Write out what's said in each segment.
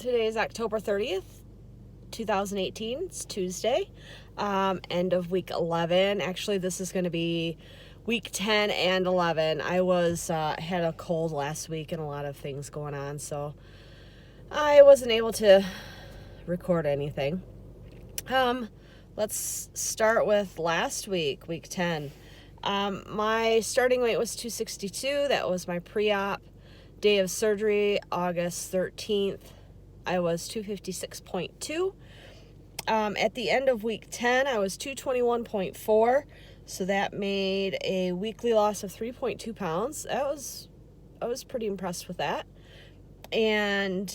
Today is October 30th, 2018. It's Tuesday, end of week 11. Actually, this is going to be week 10 and 11. I had a cold last week and a lot of things going on, so I wasn't able to record anything. Let's start with last week, week 10. My starting weight was 262. That was my pre-op. Day of surgery, August 13th. I was 256.2. At the end of week 10, I was 221.4. So that made a weekly loss of 3.2 pounds. I was pretty impressed with that. And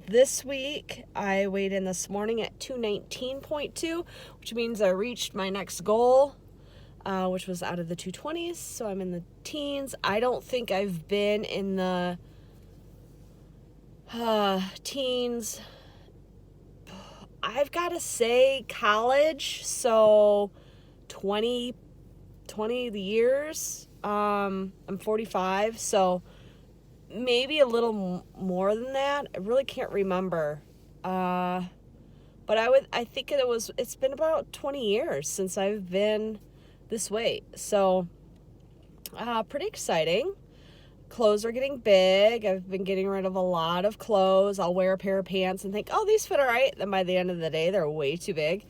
this week, I weighed in this morning at 219.2, which means I reached my next goal, which was out of the 220s. So I'm in the teens. I don't think I've been in the teens. I've got to say college. So 20 years. I'm 45. So maybe a little more than that. I really can't remember. But I think it's been about 20 years since I've been this weight. So, pretty exciting. Clothes are getting big. I've been getting rid of a lot of clothes. I'll wear a pair of pants and think, oh, these fit all right. Then by the end of the day, they're way too big.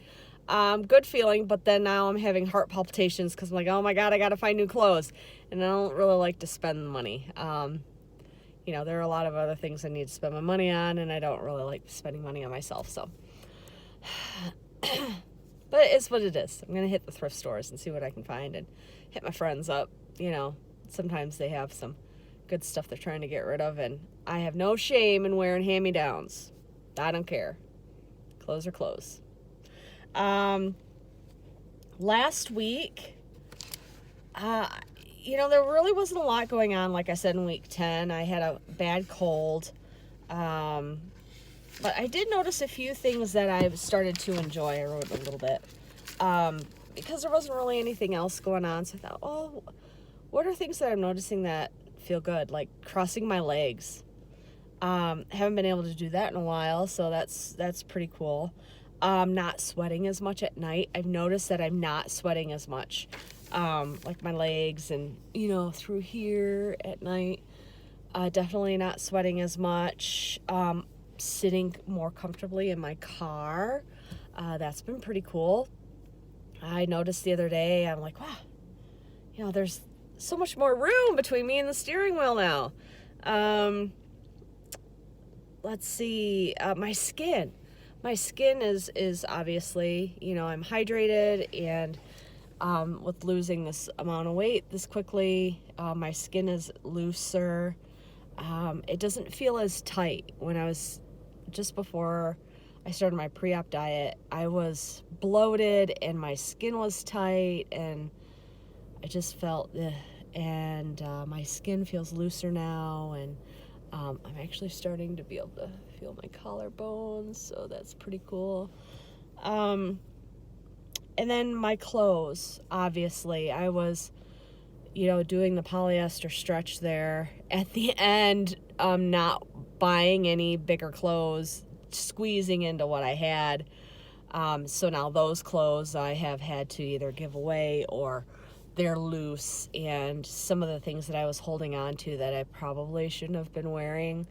Good feeling, but then now I'm having heart palpitations because I'm like, oh my God, I got to find new clothes. And I don't really like to spend money. There are a lot of other things I need to spend my money on, and I don't really like spending money on myself, so. But it's what it is. I'm going to hit the thrift stores and see what I can find and hit my friends up. Sometimes they have some good stuff they're trying to get rid of, and I have no shame in wearing hand-me-downs. I don't care. Clothes are clothes. Last week, there really wasn't a lot going on, like I said, in week 10. I had a bad cold. But I did notice a few things that I've started to enjoy. I wrote a little bit. Because there wasn't really anything else going on. So I thought, what are things that I'm noticing that feel good? Like crossing my legs. Haven't been able to do that in a while, so that's pretty cool. Not sweating as much at night. I've noticed that I'm not sweating as much. Like my legs and, through here at night. Definitely not sweating as much. Sitting more comfortably in my car. That's been pretty cool. I noticed the other day, I'm like, wow, there's so much more room between me and the steering wheel now. Let's see, my skin. My skin is obviously, I'm hydrated, and with losing this amount of weight this quickly, my skin is looser. It doesn't feel as tight. When I was just before I started my pre-op diet, I was bloated and my skin was tight, and I just felt and my skin feels looser now, and I'm actually starting to be able to feel my collarbones, so that's pretty cool. And then my clothes, obviously, I was doing the polyester stretch there. At the end, not buying any bigger clothes, squeezing into what I had. So now those clothes I have had to either give away or they're loose. And some of the things that I was holding on to that I probably shouldn't have been wearing,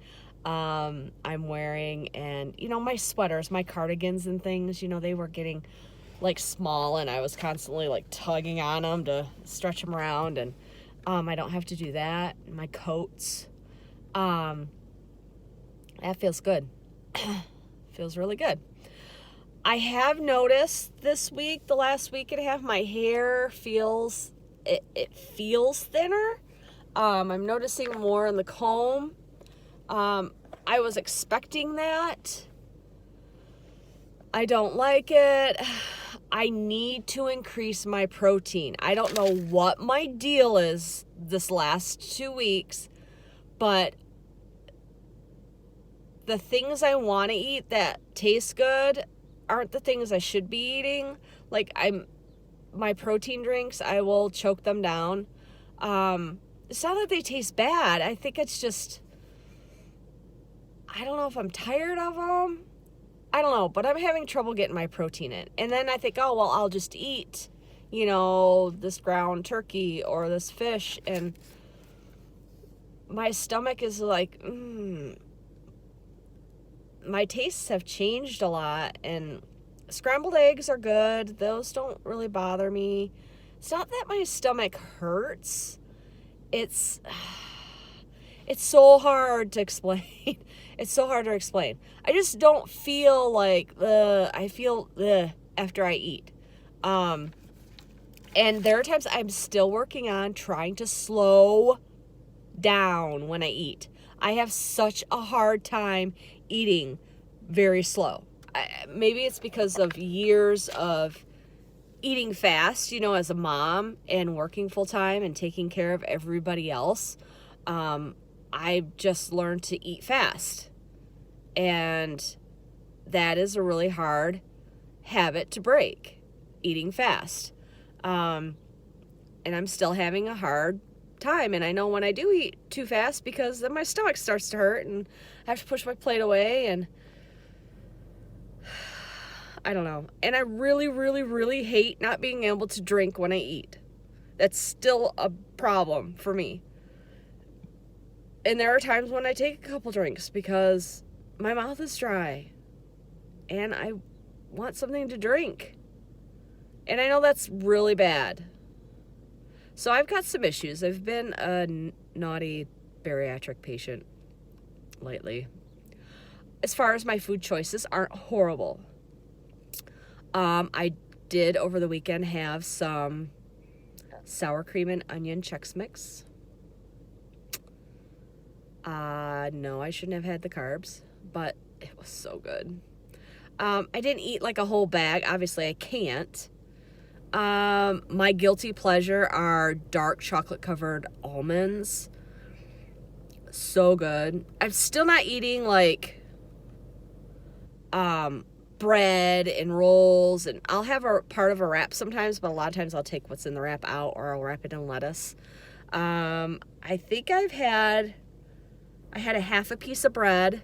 I'm wearing. And, my sweaters, my cardigans and things, they were getting like small, and I was constantly like tugging on them to stretch them around, and I don't have to do that. My coats, that feels good. Feels really good. I have noticed this week, the last week and a half, my hair feels thinner. I'm noticing more in the comb. I was expecting that. I don't like it. I need to increase my protein. I don't know what my deal is this last 2 weeks, but the things I want to eat that taste good aren't the things I should be eating. Like my protein drinks, I will choke them down. It's not that they taste bad. I think it's just, I don't know if I'm tired of them. I don't know, but I'm having trouble getting my protein in. And then I think, oh, well, I'll just eat, this ground turkey or this fish. And my stomach is like, my tastes have changed a lot. And scrambled eggs are good. Those don't really bother me. It's not that my stomach hurts. It's so hard to explain. It's so hard to explain. I just don't feel like I feel after I eat. And there are times I'm still working on trying to slow down when I eat. I have such a hard time eating very slow. Maybe it's because of years of eating fast, as a mom and working full time and taking care of everybody else. I've just learned to eat fast. And that is a really hard habit to break, eating fast. And I'm still having a hard time. And I know when I do eat too fast, because then my stomach starts to hurt and I have to push my plate away, and I don't know. And I really, really, really hate not being able to drink when I eat. That's still a problem for me. And there are times when I take a couple drinks because my mouth is dry and I want something to drink. And I know that's really bad. So I've got some issues. I've been a naughty bariatric patient lately. As far as my food choices aren't horrible. I did over the weekend have some sour cream and onion Chex Mix. No, I shouldn't have had the carbs, but it was so good. I didn't eat like a whole bag. Obviously, I can't. My guilty pleasure are dark chocolate covered almonds. So good. I'm still not eating like bread and rolls, and I'll have a part of a wrap sometimes, but a lot of times I'll take what's in the wrap out, or I'll wrap it in lettuce. I think I had a half a piece of bread.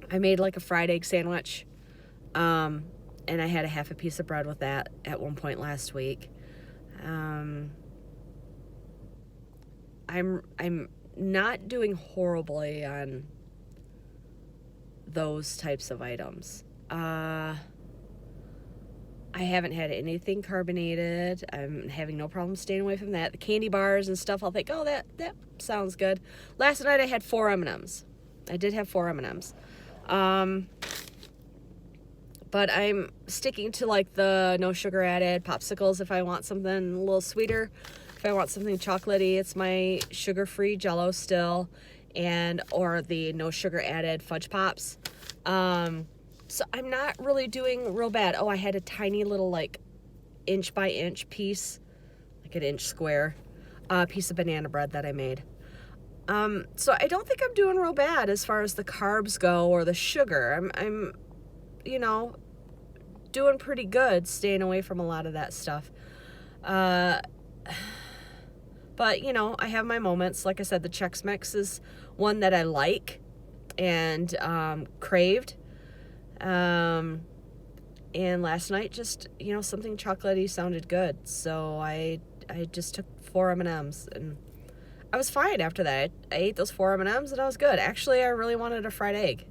I made like a fried egg sandwich. And I had a half a piece of bread with that at one point last week. I'm not doing horribly on those types of items. I haven't had anything carbonated. I'm having no problem staying away from that. The candy bars and stuff, I'll think, oh, that sounds good. Last night I had 4 M&Ms. I did have 4 M&Ms. But I'm sticking to like the no sugar added popsicles if I want something a little sweeter. If I want something chocolatey, it's my sugar-free Jell-O still, or the no sugar added fudge pops. So I'm not really doing real bad. Oh, I had a tiny little like inch by inch piece, like an inch square, piece of banana bread that I made. So I don't think I'm doing real bad as far as the carbs go or the sugar. I'm doing pretty good staying away from a lot of that stuff. But I have my moments. Like I said, the Chex Mix is one that I like and craved. And last night just, something chocolatey sounded good. So I just took 4 M&Ms and I was fine after that. I ate those 4 M&Ms and I was good. Actually, I really wanted a fried egg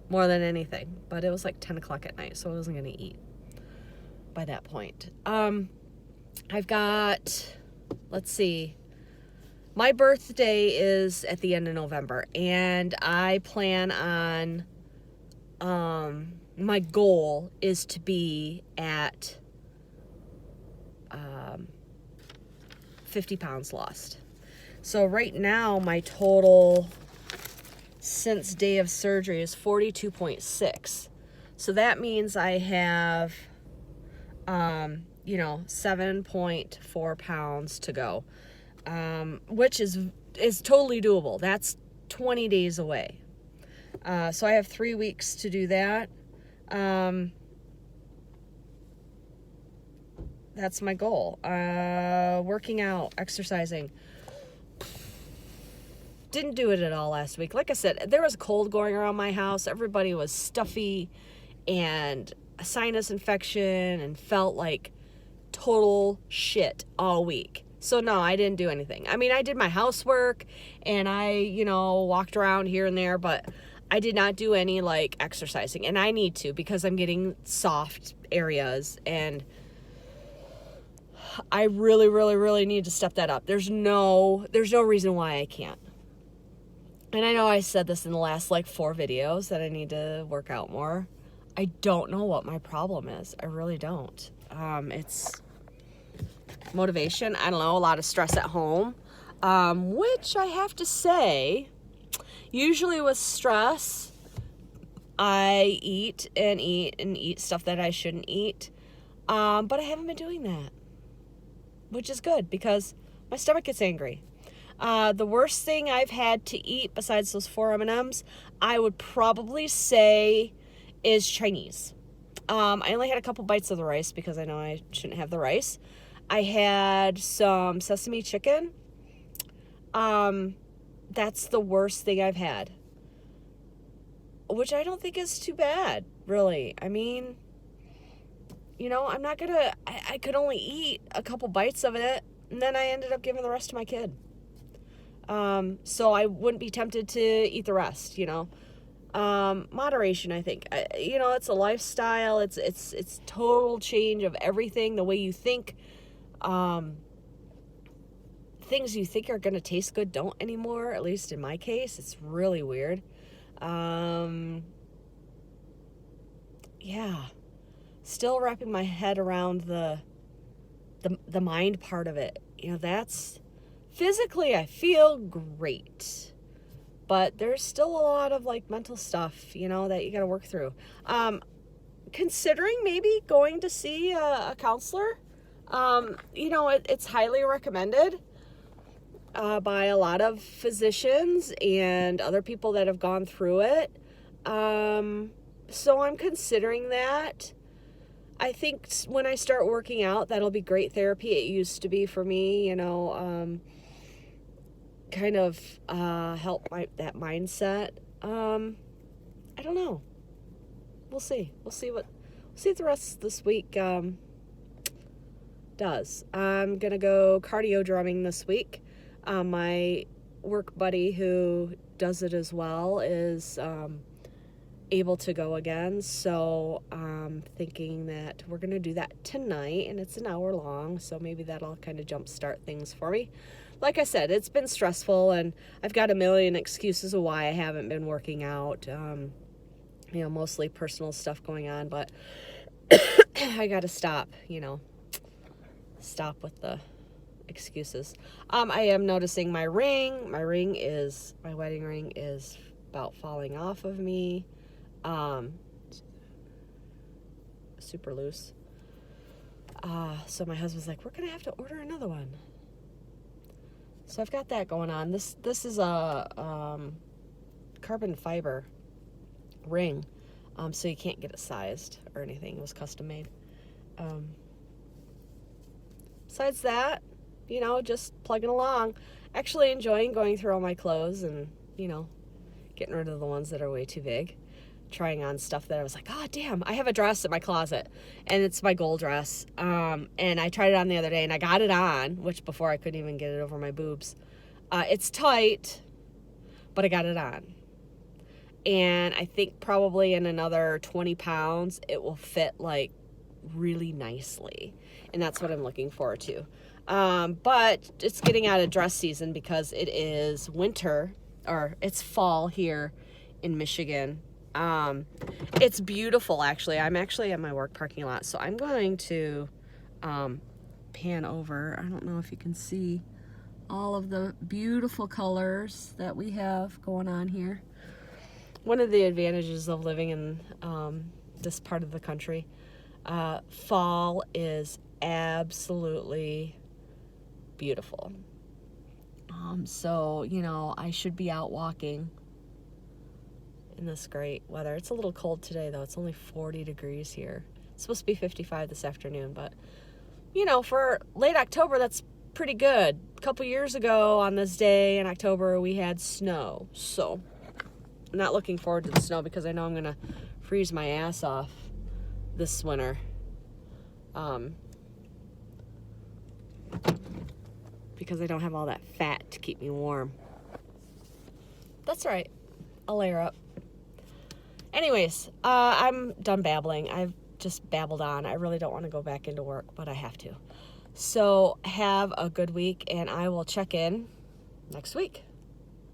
more than anything, but it was like 10 o'clock at night, so I wasn't going to eat by that point. I've got, let's see, my birthday is at the end of November, and I plan on, my goal is to be at 50 pounds lost. So right now, my total since day of surgery is 42.6. So that means I have, 7.4 pounds to go, which is totally doable. That's 20 days away. So I have 3 weeks to do that. That's my goal. Working out, exercising. Didn't do it at all last week. Like I said, there was a cold going around my house. Everybody was stuffy and a sinus infection and felt like total shit all week. So no, I didn't do anything. I mean, I did my housework and I, walked around here and there, but I did not do any like exercising, and I need to because I'm getting soft areas and I really, really, really need to step that up. There's no reason why I can't. And I know I said this in the last like 4 videos that I need to work out more. I don't know what my problem is. I really don't. It's motivation. I don't know, a lot of stress at home, which I have to say, usually with stress, I eat stuff that I shouldn't eat. But I haven't been doing that, which is good because my stomach gets angry. The worst thing I've had to eat besides those 4 M&Ms, I would probably say is Chinese. I only had a couple bites of the rice because I know I shouldn't have the rice. I had some sesame chicken. That's the worst thing I've had, which I don't think is too bad, really. I mean, I'm not gonna, I could only eat a couple bites of it, and then I ended up giving the rest to my kid. So I wouldn't be tempted to eat the rest, moderation, I think. It's a lifestyle. It's total change of everything, the way you think. Things you think are going to taste good don't anymore, at least in my case. It's really weird. Yeah. Still wrapping my head around the mind part of it. That's physically I feel great. But there's still a lot of like mental stuff, that you got to work through. Considering maybe going to see a counselor. It's highly recommended by a lot of physicians and other people that have gone through it. So I'm considering that. I think when I start working out, that'll be great therapy. It used to be for me, kind of help that mindset. I don't know. We'll see. We'll see what the rest of this week does. I'm gonna go cardio drumming this week. My work buddy who does it as well is able to go again, so I'm thinking that we're gonna do that tonight, and it's an hour long, so maybe that'll kind of jumpstart things for me. Like I said, it's been stressful, and I've got a million excuses of why I haven't been working out. Mostly personal stuff going on, but I gotta stop with the excuses. I am noticing my wedding ring is about falling off of me. Super loose. So my husband's like, we're gonna have to order another one. So I've got that going on. This is a carbon fiber ring, so you can't get it sized or anything. It was custom made. Besides that, just plugging along. Actually enjoying going through all my clothes and, getting rid of the ones that are way too big. Trying on stuff that I was like, oh, damn, I have a dress in my closet, and it's my gold dress. And I tried it on the other day, and I got it on, which before I couldn't even get it over my boobs. It's tight, but I got it on. And I think probably in another 20 pounds, it will fit, like, really nicely. And that's what I'm looking forward to. But it's getting out of dress season because it is winter, or it's fall here in Michigan. It's beautiful, actually. I'm actually at my work parking lot, so I'm going to pan over. I don't know if you can see all of the beautiful colors that we have going on here. One of the advantages of living in this part of the country, fall is absolutely beautiful. So, I should be out walking in this great weather. It's a little cold today, though. It's only 40 degrees here. It's supposed to be 55 this afternoon, but, for late October, that's pretty good. A couple years ago on this day in October, we had snow. So I'm not looking forward to the snow because I know I'm going to freeze my ass off this winter. Because I don't have all that fat to keep me warm. That's right. I'll layer up. Anyways, I'm done babbling. I've just babbled on. I really don't want to go back into work, but I have to. So have a good week, and I will check in next week.